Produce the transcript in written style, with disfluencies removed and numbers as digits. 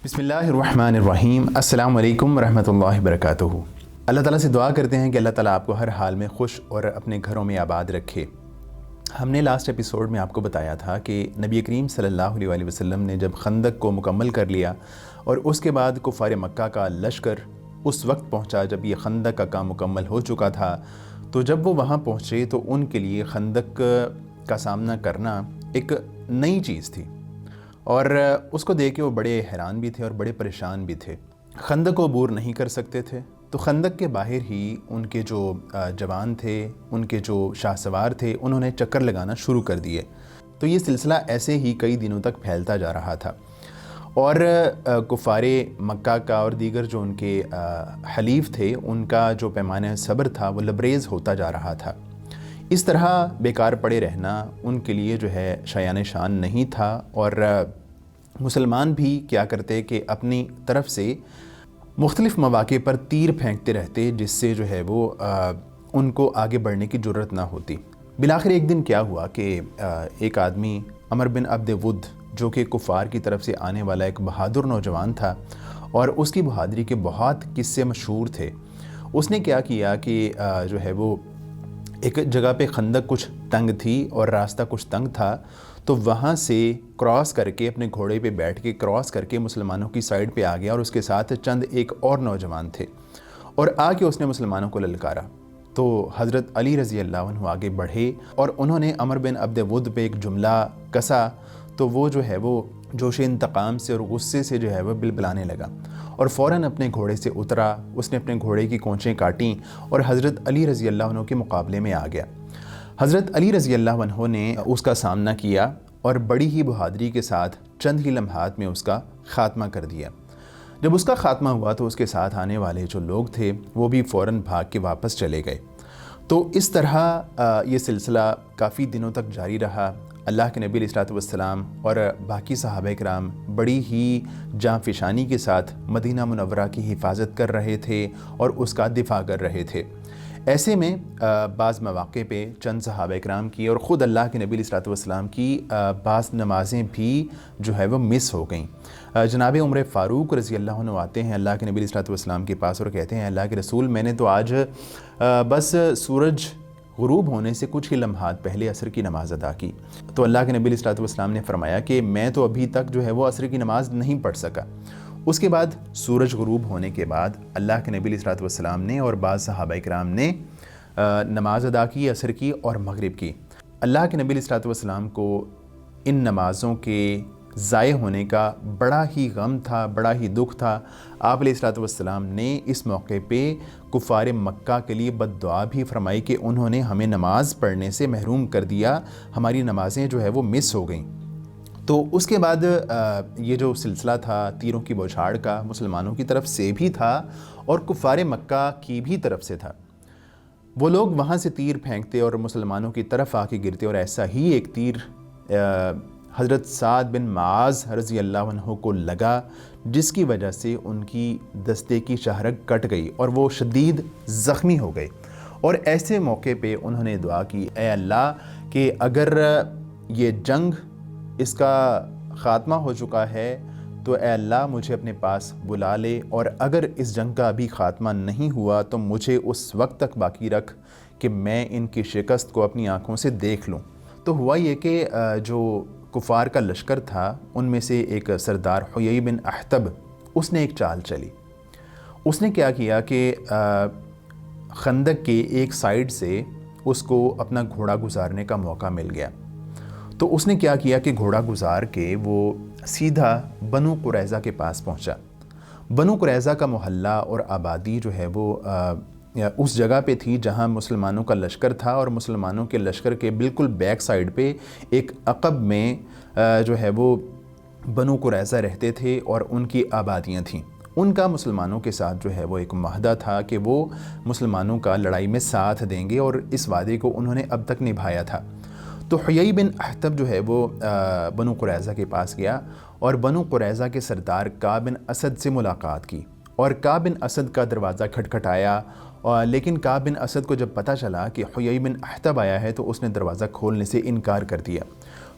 بسم اللہ الرحمن الرحیم۔ السلام علیکم ورحمۃ اللہ وبرکاتہ۔ اللہ تعالیٰ سے دعا کرتے ہیں کہ اللہ تعالیٰ آپ کو ہر حال میں خوش اور اپنے گھروں میں آباد رکھے۔ ہم نے لاسٹ ایپیسوڈ میں آپ کو بتایا تھا کہ نبی کریم صلی اللہ علیہ وآلہ وسلم نے جب خندق کو مکمل کر لیا اور اس کے بعد کفار مکہ کا لشکر اس وقت پہنچا جب یہ خندق کا کام مکمل ہو چکا تھا، تو جب وہ وہاں پہنچے تو ان کے لیے خندق کا سامنا کرنا ایک نئی چیز تھی، اور اس کو دیکھ کے وہ بڑے حیران بھی تھے اور بڑے پریشان بھی تھے۔ خندق کو عبور نہیں کر سکتے تھے، تو خندق کے باہر ہی ان کے جو جوان تھے، ان کے جو شاہ سوار تھے، انہوں نے چکر لگانا شروع کر دیے۔ تو یہ سلسلہ ایسے ہی کئی دنوں تک پھیلتا جا رہا تھا، اور کفار مکہ کا اور دیگر جو ان کے حلیف تھے، ان کا جو پیمانہ صبر تھا وہ لبریز ہوتا جا رہا تھا۔ اس طرح بیکار پڑے رہنا ان کے لیے جو ہے شایان شان نہیں تھا، اور مسلمان بھی کیا کرتے کہ اپنی طرف سے مختلف مواقع پر تیر پھینکتے رہتے، جس سے جو ہے وہ ان کو آگے بڑھنے کی جرت نہ ہوتی۔ بالآخر ایک دن کیا ہوا کہ ایک آدمی عمر بن عبد ود، جو کہ کفار کی طرف سے آنے والا ایک بہادر نوجوان تھا اور اس کی بہادری کے بہت قصے مشہور تھے، اس نے کیا کیا کہ جو ہے وہ ایک جگہ پہ خندق کچھ تنگ تھی اور راستہ کچھ تنگ تھا، تو وہاں سے کراس کر کے اپنے گھوڑے پہ بیٹھ کے کراس کر کے مسلمانوں کی سائڈ پہ آ گیا، اور اس کے ساتھ چند ایک اور نوجوان تھے، اور آ کے اس نے مسلمانوں کو للکارا۔ تو حضرت علی رضی اللہ عنہ آگے بڑھے اور انہوں نے عمر بن عبد ود پہ ایک جملہ کسا، تو وہ جو ہے وہ جوش انتقام سے اور غصے سے جو ہے وہ بلبلانے لگا، اور فوراً اپنے گھوڑے سے اترا۔ اس نے اپنے گھوڑے کی کونچیں کاٹیں اور حضرت علی رضی اللہ عنہ کے مقابلے میں آ گیا۔ حضرت علی رضی اللہ عنہ نے اس کا سامنا کیا اور بڑی ہی بہادری کے ساتھ چند ہی لمحات میں اس کا خاتمہ کر دیا۔ جب اس کا خاتمہ ہوا تو اس کے ساتھ آنے والے جو لوگ تھے وہ بھی فوراً بھاگ کے واپس چلے گئے۔ تو اس طرح یہ سلسلہ کافی دنوں تک جاری رہا۔ اللہ کے نبی علیہ الصلوۃ والسلام اور باقی صحابہ کرام بڑی ہی جاں فشانی کے ساتھ مدینہ منورہ کی حفاظت کر رہے تھے اور اس کا دفاع کر رہے تھے۔ ایسے میں بعض مواقع پہ چند صحابہ کرام کی اور خود اللہ کے نبی علیہ الصلوۃ والسلام کی بعض نمازیں بھی جو ہے وہ مس ہو گئیں۔ جناب عمر فاروق رضی اللہ عنہ آتے ہیں اللہ کے نبی علیہ الصلوۃ والسلام کے پاس اور کہتے ہیں، اللہ کے رسول، میں نے تو آج بس سورج غروب ہونے سے کچھ ہی لمحات پہلے عصر کی نماز ادا کی۔ تو اللہ کے نبی علیہ الصلوۃ والسلام نے فرمایا کہ میں تو ابھی تک جو ہے وہ عصر کی نماز نہیں پڑھ سکا۔ اس کے بعد سورج غروب ہونے کے بعد اللہ کے نبی علیہ الصلوۃ والسلام نے اور بعض صحابہ کرام نے نماز ادا کی، عصر کی اور مغرب کی۔ اللہ کے نبی علیہ الصلوۃ والسلام کو ان نمازوں کے ضائع ہونے کا بڑا ہی غم تھا، بڑا ہی دکھ تھا۔ آپ علیہ الصلوۃ والسلام نے اس موقع پہ کفار مکہ کے لیے بد دعا بھی فرمائی کہ انہوں نے ہمیں نماز پڑھنے سے محروم کر دیا، ہماری نمازیں جو ہے وہ مس ہو گئیں۔ تو اس کے بعد یہ جو سلسلہ تھا تیروں کی بوچھاڑ کا، مسلمانوں کی طرف سے بھی تھا اور کفار مکہ کی بھی طرف سے تھا۔ وہ لوگ وہاں سے تیر پھینکتے اور مسلمانوں کی طرف آ کے گرتے، اور ایسا ہی ایک تیر حضرت سعد بن معاذ رضی اللہ عنہ کو لگا، جس کی وجہ سے ان کی دستے کی شاہرگ کٹ گئی اور وہ شدید زخمی ہو گئے۔ اور ایسے موقع پہ انہوں نے دعا کی، اے اللہ کہ اگر یہ جنگ اس کا خاتمہ ہو چکا ہے تو اے اللہ مجھے اپنے پاس بلا لے، اور اگر اس جنگ کا ابھی خاتمہ نہیں ہوا تو مجھے اس وقت تک باقی رکھ کہ میں ان کی شکست کو اپنی آنکھوں سے دیکھ لوں۔ تو ہوا یہ کہ جو کفار کا لشکر تھا ان میں سے ایک سردار حیی بن احتب، اس نے ایک چال چلی۔ اس نے کیا کیا کہ خندق کے ایک سائیڈ سے اس کو اپنا گھوڑا گزارنے کا موقع مل گیا۔ تو اس نے کیا کیا کہ گھوڑا گزار کے وہ سیدھا بنو قریظہ کے پاس پہنچا۔ بنو قریظہ کا محلہ اور آبادی جو ہے وہ اس جگہ پہ تھی جہاں مسلمانوں کا لشکر تھا، اور مسلمانوں کے لشکر کے بالکل بیک سائیڈ پہ ایک عقب میں جو ہے وہ بنو قریظہ رہتے تھے اور ان کی آبادیاں تھیں۔ ان کا مسلمانوں کے ساتھ جو ہے وہ ایک معاہدہ تھا کہ وہ مسلمانوں کا لڑائی میں ساتھ دیں گے، اور اس وعدے کو انہوں نے اب تک نبھایا تھا۔ تو حیی بن احتب جو ہے وہ بنو قریظہ کے پاس گیا اور بنو قریظہ کے سردار کعب بن اسد سے ملاقات کی، اور کعب بن اسد کا دروازہ کھٹکھٹایا، لیکن کعب بن اسد کو جب پتہ چلا کہ حیی بن احتب آیا ہے تو اس نے دروازہ کھولنے سے انکار کر دیا۔